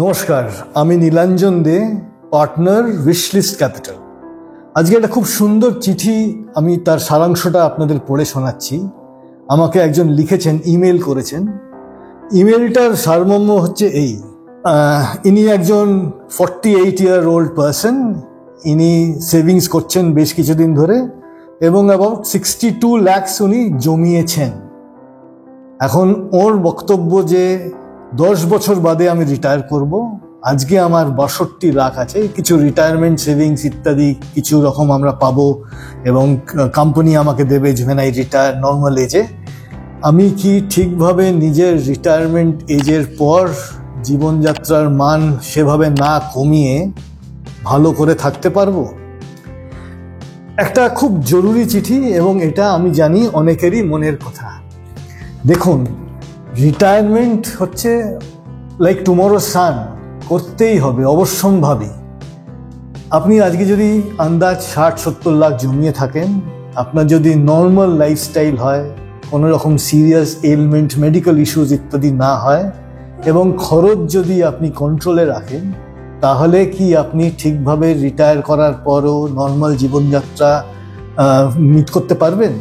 নমস্কার, আমি নীলাঞ্জন দে, partner wishlist capital. আজকে একটা খুব সুন্দর চিঠি, আমি তার সারাংশটা আপনাদের পড়ে শোনাচ্ছি। আমাকে একজন লিখেছেন, ইমেল করেছেন। ইমেলটার সারমর্ম হচ্ছে এই: ইনি একজন 48-year-old পার্সন। ইনি সেভিংস করছেন বেশ কিছুদিন ধরে এবং অ্যাবাউট 62 lakhs উনি জমিয়েছেন। এখন ওর বক্তব্য যে 10 বছর বাদে আমি রিটায়ার করব। আজকে আমার 62 লাখ আছে, কিছু রিটায়ারমেন্ট সেভিংস ইত্যাদি কিছু রকম আমরা পাবো এবং কোম্পানি আমাকে দেবে যখন আই রিটায়ার নর্মাল এজে। আমি কি ঠিকভাবে নিজের রিটায়ারমেন্ট এজের পর জীবনযাত্রার মান সেভাবে না কমিয়ে ভালো করে থাকতে পারবো? একটা খুব জরুরি চিঠি এবং এটা আমি জানি অনেকেরই মনের কথা। দেখুন, রিটায়ারমেন্ট হচ্ছে লাইক টুমরো সান, করতেই হবে অবশ্যম্ভাবী। আপনি আজকে যদি আন্দাজ 60-70 লাখ জমিয়ে থাকেন, আপনার যদি নর্মাল লাইফস্টাইল হয়, কোনো রকম সিরিয়াস এলমেন্ট মেডিকেল ইস্যুজ ইত্যাদি না হয় এবং খরচ যদি আপনি কন্ট্রোলে রাখেন, তাহলে কি আপনি ঠিকভাবে রিটায়ার করার পরও নর্মাল জীবনযাত্রা মিট করতে পারবেন?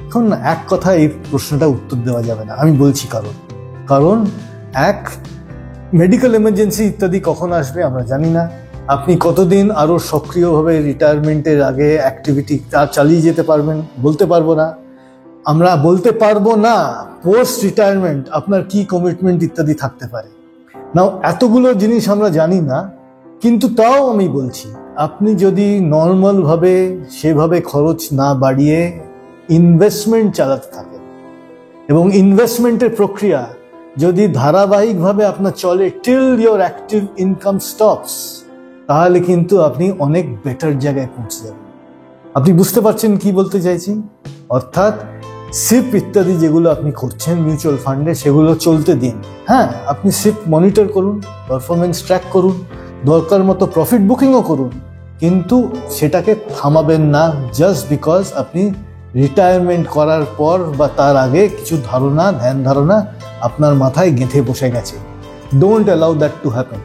এখন এক কথা এই প্রশ্নটা উত্তর দেওয়া যাবে না। আমি বলছি কারণ এক, মেডিকেল এমার্জেন্সি ইত্যাদি কখন আসবে আমরা জানি না। আপনি কতদিন আরও সক্রিয়ভাবে রিটায়ারমেন্টের আগে অ্যাক্টিভিটি চালিয়ে যেতে পারবেন বলতে পারবো না। আমরা বলতে পারবো না পোস্ট রিটায়ারমেন্ট আপনার কি কমিটমেন্ট ইত্যাদি থাকতে পারে। নাও এতগুলো জিনিস আমরা জানি না, কিন্তু তাও আমি বলছি, আপনি যদি নর্মালভাবে সেভাবে খরচ না বাড়িয়ে ইনভেস্টমেন্ট চালাতে থাকেন এবং ইনভেস্টমেন্টের প্রক্রিয়া যদি ধারাবাহিকভাবে আপনার চলে till your active income stops, তাহলে কিন্তু আপনি অনেক বেটার জায়গায় পৌঁছে যাবেন। আপনি বুঝতে পারছেন কি বলতে চাইছি? অর্থাৎ সিপ ইত্যাদি যেগুলো আপনি করছেন মিউচুয়াল ফান্ডে, সেগুলো চলতে দিন। হ্যাঁ, আপনি সিপ মনিটর করুন, পারফরমেন্স ট্র্যাক করুন, দরকার মতো প্রফিট বুকিংও করুন, কিন্তু সেটাকে থামাবেন না জাস্ট বিকজ আপনি রিটায়ারমেন্ট করার পর বা তার আগে কিছু ধ্যান ধারণা আপনার মাথায় গেঁথে বসে গেছে। Don't allow that to happen.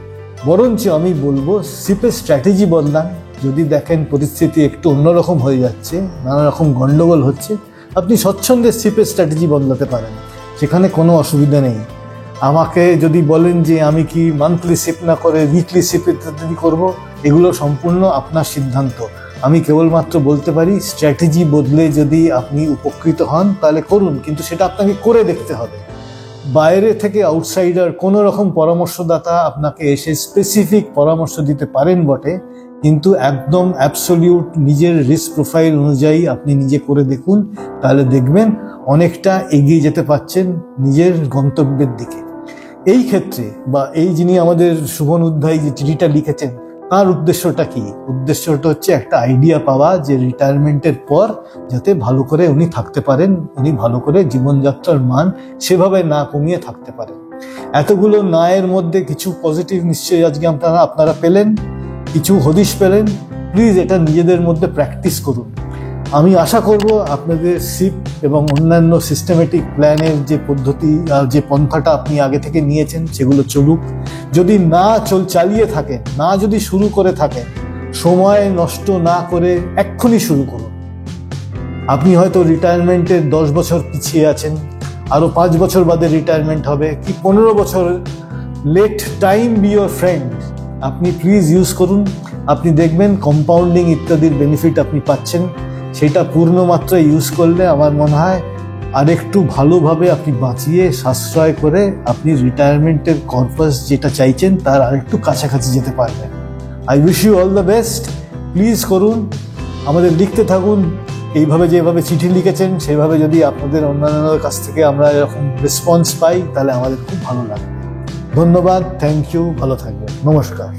বরঞ্চ আমি বলবো সিপের স্ট্র্যাটেজি বদলান। যদি দেখেন পরিস্থিতি একটু অন্যরকম হয়ে যাচ্ছে, নানা রকম গন্ডগোল হচ্ছে, আপনি স্বচ্ছন্দে সিপের স্ট্র্যাটেজি বদলাতে পারেন, সেখানে কোনো অসুবিধা নেই। আমাকে যদি বলেন যে আমি কি মান্থলি সিপ না করে উইকলি সিপ ইত্যাদি করবো, এগুলো সম্পূর্ণ আপনার সিদ্ধান্ত। আমি কেবলমাত্র বলতে পারি স্ট্র্যাটেজি বদলে যদি আপনি উপকৃত হন তাহলে করুন, কিন্তু সেটা আপনাকে করে দেখতে হবে। বাইরে থেকে আউটসাইডার কোনো রকম পরামর্শদাতা আপনাকে এসে স্পেসিফিক পরামর্শ দিতে পারেন বটে, কিন্তু একদম অ্যাবসলিউট নিজের রিস্ক প্রোফাইল অনুযায়ী আপনি নিজে করে দেখুন, তাহলে দেখবেন অনেকটা এগিয়ে যেতে পারছেন নিজের গন্তব্যের দিকে। এই ক্ষেত্রে বা এই যিনি আমাদের শুভন অধ্যায় যে চিঠিটা লিখেছেন, তার উদ্দেশ্যটা কি? উদ্দেশ্যটা হচ্ছে একটা আইডিয়া পাওয়া যে রিটায়ারমেন্টের পর যাতে ভালো করে উনি থাকতে পারেন, উনি ভালো করে জীবনযাত্রার মান সেভাবে না কমিয়ে থাকতে পারেন। এতগুলো নায়ের মধ্যে কিছু পজিটিভ নিশ্চয়ই আজকে আপনারা পেলেন, কিছু হদিশ পেলেন। প্লিজ এটা নিজেদের মধ্যে প্র্যাকটিস করুন। আমি আশা করব আপনাদের সিপ এবং অন্যান্য সিস্টেমেটিক প্ল্যানের যে পদ্ধতি, যে পন্থাটা আপনি আগে থেকে নিয়েছেন সেগুলো চলুক। যদি না চালিয়ে থাকেন, না যদি শুরু করে থাকেন, সময় নষ্ট না করে এক্ষুনি শুরু করুন। আপনি হয়তো রিটায়ারমেন্টের 10 বছর পিছিয়ে আছেন, আরও 5 বছর বাদে রিটায়ারমেন্ট হবে কি 15 বছর। Let time be your friend. আপনি প্লিজ ইউজ করুন। আপনি দেখবেন কম্পাউন্ডিং ইত্যাদির বেনিফিট আপনি পাচ্ছেন। সেটা পূর্ণ মাত্রায় ইউজ করলে আমার মনে হয় আরেকটু ভালোভাবে আপনি বাঁচিয়ে সাশ্রয় করে আপনি রিটায়ারমেন্টের কর্পাস যেটা চাইছেন তার আরেকটু কাছাকাছি যেতে পারবেন। I wish you all the best. Please করুন, আমাদের লিখতে থাকুন। এইভাবে যেভাবে চিঠি লিখেছেন সেভাবে যদি আপনাদের অন্যান্যদের কাছ থেকে আমরা এরকম রেসপন্স পাই তাহলে আমাদের খুব ভালো লাগবে। ধন্যবাদ, থ্যাংক ইউ, ভালো থাকবেন, নমস্কার।